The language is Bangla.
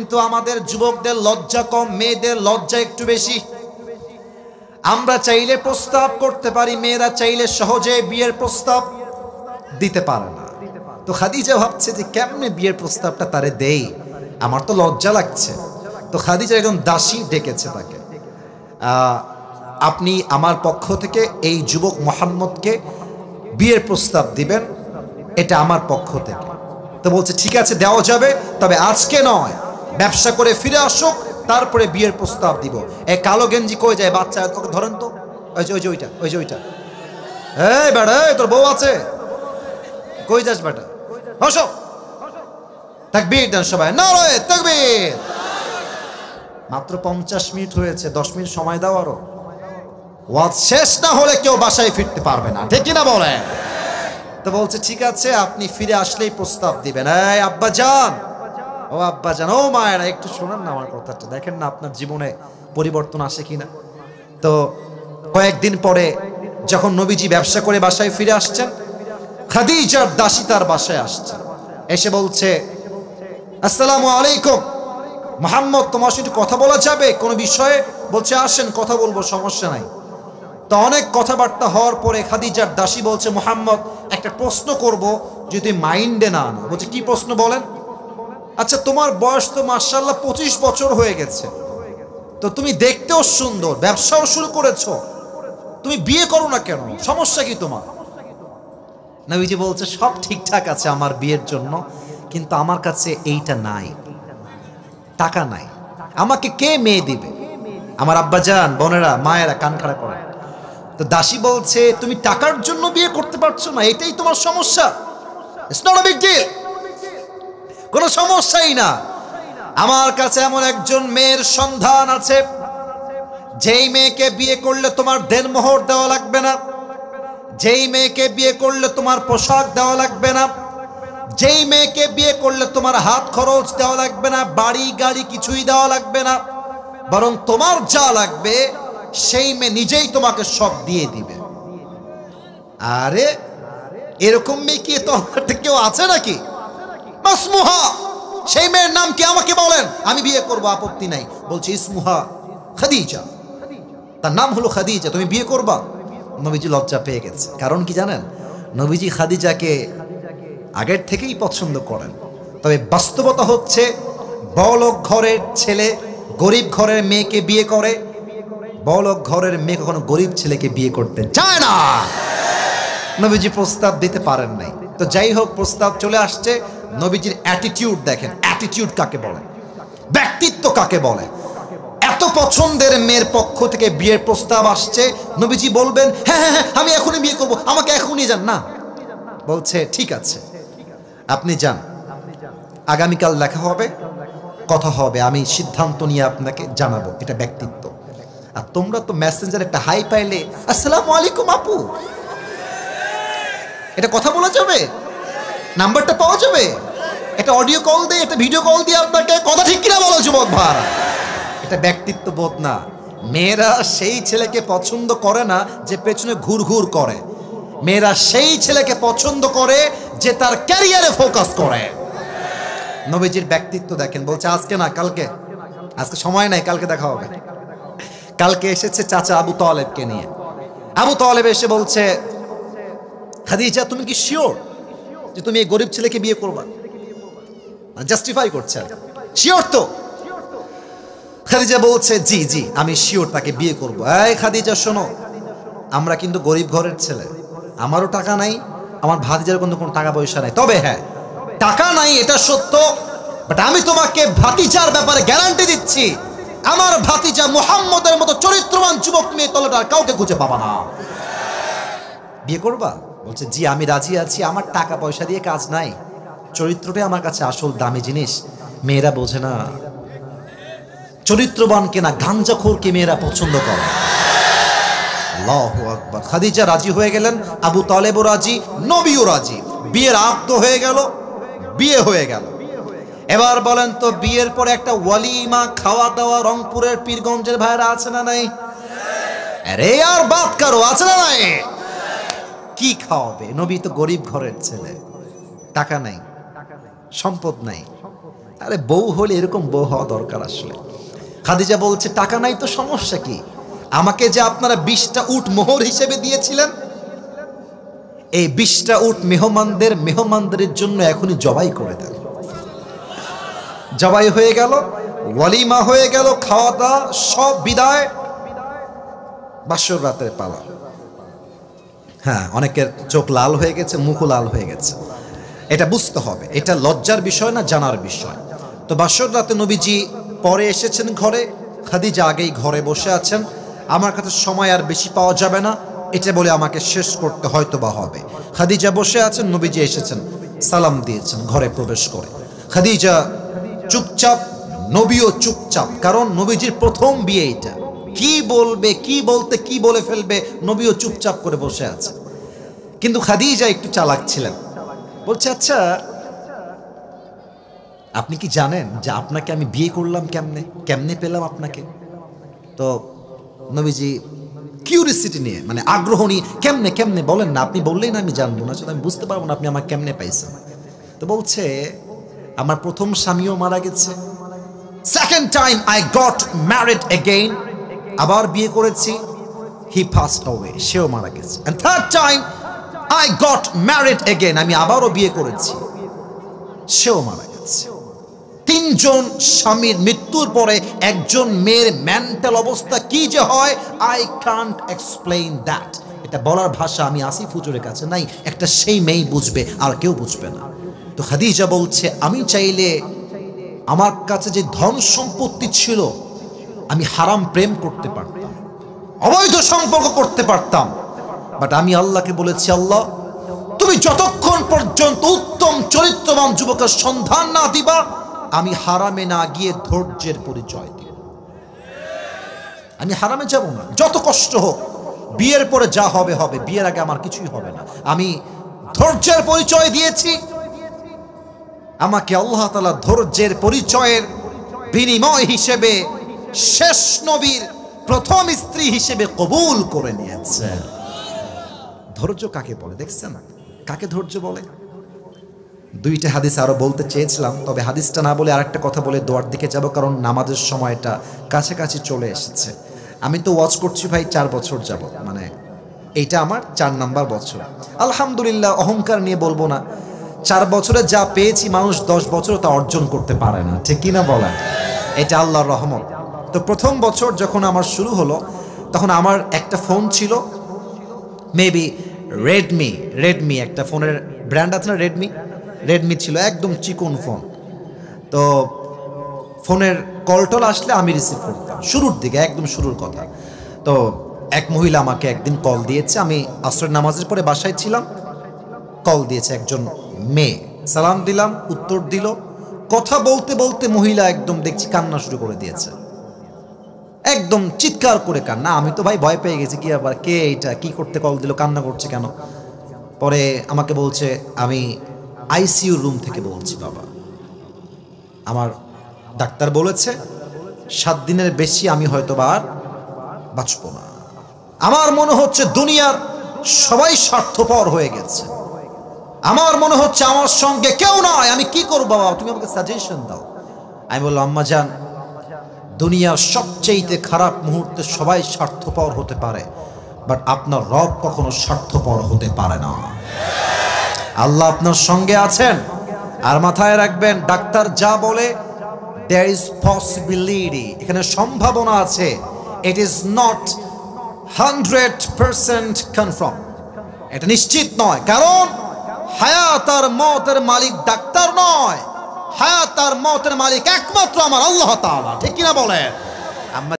কিন্তু আমাদের যুবকদের লজ্জা কম, মেয়েদের লজ্জা একটু বেশি। আমরা চাইলে প্রস্তাব করতে পারি, মেয়েরা চাইলে সহজে বিয়ের প্রস্তাব দিতে পারে না। তো খাদিজা ভাবছে যে কেমনে বিয়ের প্রস্তাবটা তারে দেই, আমার তো লজ্জা লাগছে। তো খাদিজা একজন দাসী ডেকেছে তাকে, আপনি আমার পক্ষ থেকে এই যুবক মোহাম্মদকে বিয়ের প্রস্তাব দিবেন, এটা আমার পক্ষ থেকে। তো বলছে ঠিক আছে দেওয়া যাবে, তবে আজকে নয়, ব্যবসা করে ফিরে আসুক, তারপরে বিয়ের প্রস্তাব দিব। এই কালো গেঞ্জি কই যায় বাচ্চা, তোকে ধরেন তো, ওই যে ওইটা। এই বেটা, তোর বউ আছে, কই যাস বেটা, বসো। তাকবীর দেন সবাই, নারায়ে তাকবীর। মাত্র 50 মিনিট হয়েছে, 10 মিনিট সময় দাও আরো। ওয়াজ শেষ না হলে কেউ বাসায় ফিরতে পারবে না, ঠিক কিনা বলে? তো বলছে ঠিক আছে, আপনি ফিরে আসলেই প্রস্তাব দিবেন। এই আব্বা যান, ও আব্বা যান, ও মায়েরা একটু শোনেন না আমার কথাটা, দেখেন না আপনার জীবনে পরিবর্তন আসে কিনা। তো কয়েকদিন পরে যখন নবীজি ব্যবসা করে বাসায় ফিরে আসছেন, খাদিজার দাসী তার বাসায় আসছে, এসে বলছে আসসালামু আলাইকুম মুহাম্মদ, তোমার সাথে কথা বলা যাবে কোনো বিষয়ে? বলছে আসেন কথা বলবো, সমস্যা নাই। তো অনেক কথাবার্তা হওয়ার পরে খাদিজার দাসী বলছে মুহাম্মদ, একটা প্রশ্ন করব, যদি মাইন্ডে না আনো। বলছে কি প্রশ্ন বলেন? আচ্ছা তোমার বয়স তো মাশাআল্লাহ 25 বছর হয়ে গেছে, তো তুমি দেখতেও সুন্দর, ব্যবসাও শুরু করেছো, তুমি বিয়ে করো না কেন, সমস্যা কি তোমার? নবীজি বলছে সব ঠিকঠাক আছে আমার বিয়ের জন্য, কিন্তু আমার কাছে এইটা নাই, টাকা নাই, আমাকে কে মেয়ে দিবে? আমার আব্বাজান, বোনেরা, মায়েরা কান খাড়া করেন। তো দাসী বলছে তুমি টাকার জন্য বিয়ে করতে পারছো না, এটাই তোমার সমস্যা? It's not a big deal, কোনো সমস্যাই না। আমার কাছে এমন একজন মেয়ের সন্ধান আছে, যেই মেয়েকে বিয়ে করলে তোমার দেনমোহর দেওয়া লাগবে না, যেই মেয়েকে বিয়ে করলে তোমার পোশাক দেওয়া লাগবে না, যেই মেয়েকে বিয়ে করলে তোমার হাত খরচ দেওয়া লাগবে না, বাড়ি গাড়ি কিছুই দেওয়া লাগবে না, বরং তোমার যা লাগবে সেই মেয়ে নিজেই তোমাকে সব দিয়ে দিবে। আরে এরকম মেয়ে কি তোমার কেউ আছে নাকি? মাসমুহা, সেই মেয়ের নাম কি আমাকে বলেন, আমি বিয়ে করব, আপত্তি নাই। বলছে ইসমুহা খাদিজা, তার নাম হলো খাদিজা, তুমি বিয়ে করবা? নবীজি লজ্জা পেয়ে গেছে, কারণ কি জানেন, নবীজি খাদিজাকে আগের থেকেই পছন্দ করেন। তবে বাস্তবতা হচ্ছে বড়লোক ঘরের ছেলে গরিব ঘরের মেয়েকে বিয়ে করে, বড়লোক ঘরের মেয়ে কখনো গরিব ছেলেকে বিয়ে করতে চায় না। নবীজি প্রস্তাব দিতে পারেন নাই। তো যাই হোক, প্রস্তাব চলে আসছে। নবীজির অ্যাটিটিউড দেখেন, অ্যাটিটিউড কাকে বলে, ব্যক্তিত্ব কাকে বলে। এত পছন্দের মেয়ের পক্ষ থেকে বিয়ের প্রস্তাব আসছে, নবীজি বলবেন হ্যাঁ হ্যাঁ হ্যাঁ আমি এখনই বিয়ে করবো, আমাকে এখনই যান না। বলছে ঠিক আছে আপনি যান, আগামীকাল দেখা হবে, কথা হবে, আমি সিদ্ধান্ত নিয়ে আপনাকে জানাবো। এটা ব্যক্তিত্ব। আর তোমরা তো মেসেঞ্জার একটা হাই পাইলে আসসালামু আলাইকুম আপু, এটা কথা বলা যাবে, নাম্বারটা পাওয়া যাবে, এটা অডিও কল দিয়ে, এটা ভিডিও কল দিয়ে আপনাকে কথা, ঠিক কিনা বলো যুবক ভাই? এটা ব্যক্তিত্ব বোধ না। মেয়েরা সেই ছেলেকে পছন্দ করে না যে পেছনে ঘুরঘুর করে, মেয়েরা সেই ছেলেকে পছন্দ করে যে তার ক্যারিয়ারে ফোকাস করে। নবীজির ব্যক্তিত্ব দেখেন, বলছে আজকে না কালকে, আজকে সময় নাই, কালকে দেখা হবে। কালকে এসেছে চাচা আবু তালেবকে নিয়ে। আবু তালেব এসে বলছে খাদিজা তুমি কি শিওর যে তুমি এই গরিব ছেলেকে বিয়ে করবা? জাস্টিফাই করছে, শিওর তো? খাদিজা বলছে জি জি আমি শিওর, তাকে বিয়ে করবো। এই খাদিজা শোনো, আমরা কিন্তু গরিব ঘরের ছেলে, আমারও টাকা নাই, আমার ভাতিজার কিন্তু কোনো টাকা পয়সা নাই। তবে হ্যাঁ, টাকা নাই এটা সত্য, বাট আমি তোমাকে ভাতিজার ব্যাপারে গ্যারান্টি দিচ্ছি, আমার ভাতিজা মুহাম্মদের মতো চরিত্রবান যুবক মেয়ে তলাটা কাউকে খুঁজে পাবা না। বিয়ে করবা? বলছে জি আমি রাজি আছি, আমার টাকা পয়সা দিয়ে কাজ নাই, চরিত্রটাই আমার কাছে আসল দামি জিনিস। মেয়েরা বোঝে না, চরিত্রবানকে না গাঞ্জাখোরকে মেয়েরা পছন্দ করে। আল্লাহু আকবার। খাদিজা রাজি হয়ে গেলেন, আবু তালেবও রাজি, নবীও রাজি। বিয়ের আক্ত হয়ে গেল, বিয়ে হয়ে গেল। এবার বলেন তো, বিয়ের পরে একটা ওয়ালিমা খাওয়া দাওয়া রংপুরের পীরগঞ্জের ভাইরা আছে না নাই? আরে আর বাত করো, আছে না নাই? কি খাওয়াবে? নবী তো গরিব ঘরের ছেলে, টাকা নাই, সম্পদ নাই, আরে বউ হলে এরকম বউ হওয়া দরকার আসলে। খাদিজা বলছে টাকা নাই তো সমস্যা কি, আমাকে যে আপনারা 20টা উট মোহর হিসেবে দিয়েছিলেন, এই 20টা উট মেহমানদের জন্য এখনই জবাই করে দেন। জবাই হয়ে গেল, ওয়ালিমা হয়ে গেল, খাওয়া দাওয়া সব বিদায়, বাসর রাতের পালা। হ্যাঁ, অনেকের চোখ লাল হয়ে গেছে, মুখও লাল হয়ে গেছে। এটা বুঝতে হবে, এটা লজ্জার বিষয় না, জানার বিষয়। তো বাসর রাতে নবীজি পরে এসেছেন ঘরে, খাদিজা আগেই ঘরে বসে আছেন। আমার কাছে সময় আর বেশি পাওয়া যাবে না, এটা বলে আমাকে শেষ করতে হয়তো বা হবে। খাদিজা বসে আছেন, নবীজি এসেছেন, সালাম দিয়েছেন ঘরে প্রবেশ করে। খাদিজা চুপচাপ, নবীও চুপচাপ, কারণ নবীজির প্রথম বিয়ে এটা। কি বলবে, কি বলতে কি বলে ফেলবে, নবীও চুপচাপ করে বসে আছে। কিন্তু খাদিজা একটু চালাক ছিলেন, বলছে আচ্ছা আপনি কি জানেন যে আপনাকে আমি বিয়ে করলাম কেমনে, কেমনে পেলাম আপনাকে? তো নবীজি কিউরিসিটি নিয়ে, মানে আগ্রহ নিয়ে, কেমনে কেমনে বলেন না, আপনি বললেই না আমি জানবো না, আমি বুঝতে পারবো না আপনি আমার কেমনে পাইছেন। তো বলছে আমার প্রথম স্বামীও মারা গেছে, second time I got married again, আবার বিয়ে করেছি, হি পাসড অ্যাওয়ে, সেও মারা গেছে, and third time I got married again, আমি আবারও বিয়ে করেছি, সেও মারা গেছে। 3 জন স্বামীর মৃত্যুর পরে একজন মেয়ের মেন্টাল অবস্থা কি যে হয়, আই কান্ট এক্সপ্লেইন দ্যাট। এটা বলার ভাষা আমি আসিফ হুজুরের কাছে নাই, একটা সেই মেয়ে বুঝবে, আর কেউ বুঝবে না। তো খাদিজা বলছে আমি চাইলে আমার কাছে যে ধন সম্পত্তি ছিল, আমি হারাম প্রেম করতে পারতাম, অবৈধ সম্পর্ক করতে পারতাম, বাট আমি আল্লাহকে বলেছি আল্লাহ তুমি যতক্ষণ পর্যন্ত উত্তম চরিত্রবান যুবকের সন্ধান না দিবা, আমি হারামে না গিয়ে ধৈর্যের পরিচয় দিব। আমি হারামে যাব না, যত কষ্ট হোক, বিয়ের পরে যা হবে হবে, বিয়ের আগে আমার কিছুই হবে না। আমি ধৈর্যের পরিচয় দিয়েছি, আমাকে আল্লাহ তাআলা ধৈর্যের পরিচয়ের বিনিময় হিসেবে শেষ নবীর প্রথম স্ত্রী হিসেবে কবুল করে নিয়েছে। ধৈর্য কাকে বলে দেখছেন, কাকে ধৈর্য বলে? 2টা হাদিস আরো বলতে চেয়েছিলাম, তবে হাদিসটা না বলে আরেকটা কথা বলে দোয়ার দিকে যাব, কারণ নামাজের সময়টা কাছাকাছি চলে এসেছে। আমি তো ওয়াজ করছি ভাই 4 বছর যাব, মানে এইটা আমার 4 নাম্বার বছর। আলহামদুলিল্লাহ, অহংকার নিয়ে বলবো না, 4 বছরে যা পেয়েছি মানুষ 10 বছরও তা অর্জন করতে পারে না, ঠিক কিনা বলেন? এটা আল্লাহর রহমত। তো প্রথম বছর যখন আমার শুরু হলো, তখন আমার একটা ফোন ছিল, মেবি রেডমি একটা ফোনের ব্র্যান্ড আছে না, রেডমি ছিল, একদম চিকন ফোন। তো ফোনের কলটল আসলে আমি রিসিভ করতাম, শুরুর দিকে, একদম শুরুর কথা। তো এক মহিলা আমাকে একদিন কল দিয়েছে, আমি আসরের নামাজের পরে বাসায় ছিলাম, কল দিয়েছে একজন মেয়ে, সালাম দিলাম, উত্তর দিল, কথা বলতে বলতে মহিলা একদম দেখছি কান্না শুরু করে দিয়েছে, একদম চিৎকার করে কান্না। আমি তো ভাই ভয় পেয়ে গেছি, কি আবার, কে এটা, কি করতে কল দিল, কান্না করছে কেন? পরে আমাকে বলছে আমি আইসিইউ রুম থেকে বলছি বাবা, আমার ডাক্তার বলেছে 7 দিনের বেশি আমি হয়তো আর বাঁচব না। আমার মনে হচ্ছে দুনিয়ার সবাই স্বার্থপর হয়ে গেছে, আমার মনে হচ্ছে আমার সঙ্গে কেউ নয়, আমি কি করব বাবা, তুমি আমাকে সাজেশন দাও। আমি বললাম আম্মা জান, দুনিয়ার সবচেয়ে খারাপ মুহূর্তে সবাই স্বার্থপর হতে পারে, বাট আপনার রব কখনো স্বার্থপর হতে পারে না। আল্লাহ আপনার সঙ্গে আছেন। আর মাথায় রাখবেন, ডাক্তার যা বলে there is possibility, এখানে সম্ভাবনা আছে, it is not 100% confirm, এটা নিশ্চিত নয়। কারণ হায়াত আর মওতের মালিক ডাক্তার নয়, হায়াত আর মওতের মালিক একমাত্র আমার আল্লাহ তাআলা, ঠিক কিনা বলেন?